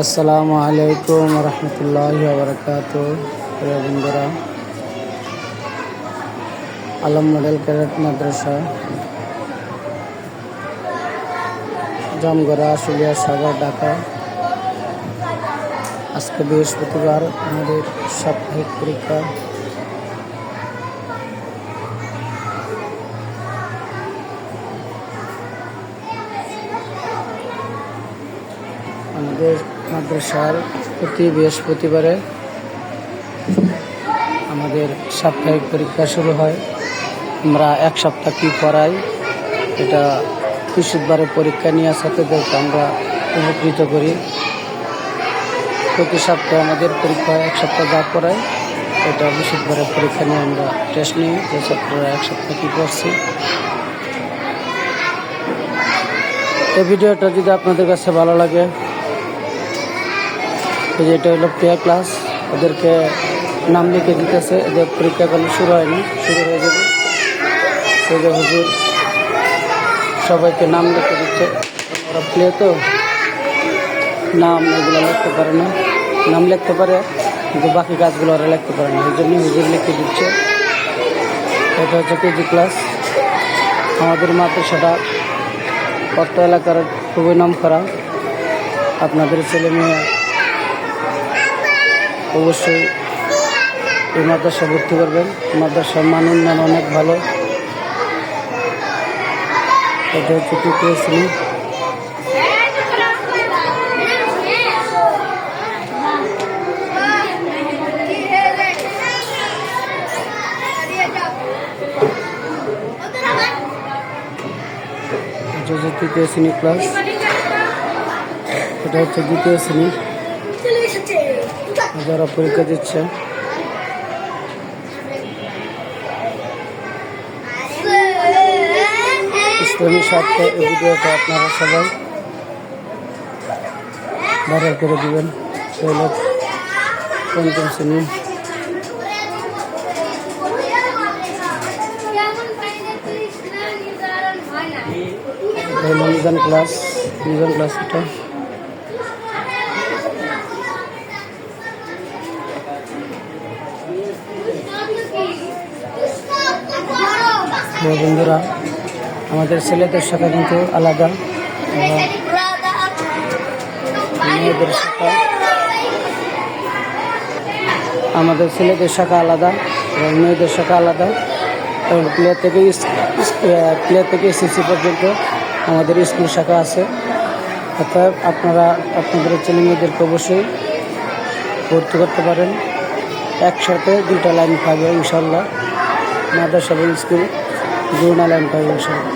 আসসালামু আলাইকুম রহমতুল্লাহি ওয়া বারাকাতুহু। প্রিয় বন্ধুরা, আলম মডেল ক্যাডেট মাদ্রাসা, জামগড়া, আশুলিয়া, সাভার, ঢাকা। আজকে বৃহস্পতিবার, আমাদের সাপ্তাহিক পরীক্ষা। আমাদের মাদ্রাসার প্রতি বৃহস্পতিবারে আমাদের সাপ্তাহিক পরীক্ষা শুরু হয়। আমরা এক সপ্তাহ কী পড়াই, এটা বৃহস্পতিবারে পরীক্ষা নিয়ে ছাত্রদেরকে আমরা উপকৃত করি। প্রতি সপ্তাহে আমাদের পরীক্ষা এক সপ্তাহ যা পড়াই, এটা বৃহস্পতিবারের পরীক্ষা নিয়ে আমরা টেস্ট নিই যে ছাত্ররা এক সপ্তাহ কী পড়ছি। এই ভিডিওটা যদি আপনাদের কাছে ভালো লাগে, এই যে এটা হলো প্লে ক্লাস, ওদেরকে নাম লিখে দিতেছে। এদের পরীক্ষা করলে শুরু হয়নি, শুরু হয়ে যাবে। সেই যে হুজুর সবাইকে নাম লিখে দিচ্ছে। ওরা প্লে তো নাম এগুলো লিখতে পারে না, নাম লিখতে পারে কিন্তু বাকি কাজগুলো ওরা লিখতে পারে না, এই জন্য হুজুর লিখে দিচ্ছে। এটা হচ্ছে কেজি ক্লাস। আমাদের মাদ্রাসাটা অর্থ এলাকার খুবই নাম করা। আপনাদের ছেলে মেয়ে অবশ্যই এই মাদ্রাসা ভর্তি করবেন। মাদ্রাসার মান উন্নয়ন অনেক ভালো। এটা হচ্ছে তৃতীয় শ্রেণী। এটা হচ্ছে তৃতীয় শ্রেণী ক্লাস। এটা হচ্ছে দ্বিতীয় শ্রেণী, যারা পরীক্ষা দিচ্ছে। ইসলামী স্বার্থে এই ভিডিওটা আপনারা সবাই ভাইরাল করে দিবেন। হলো পঞ্চম শ্রেণী। Mizan class, Mizan class. এটা বন্ধুরা, আমাদের ছেলেদের শাখা কিন্তু আলাদা, মেয়েদের শাখা, আমাদের ছেলেদের শাখা আলাদা এবং মেয়েদের শাখা আলাদা। এবং প্লে থেকে এসএসসি পর্যন্ত আমাদের স্কুল শাখা আছে। অর্থাৎ আপনারা আপনাদের ছেলে মেয়েদেরকে অবশ্যই ভর্তি করতে পারেন। একসাথে দুইটা লাইন পাবে ইনশাল্লাহ। মাদ্রাসা স্কুল দুটো লাইন পাবে ইনশাল্লাহ।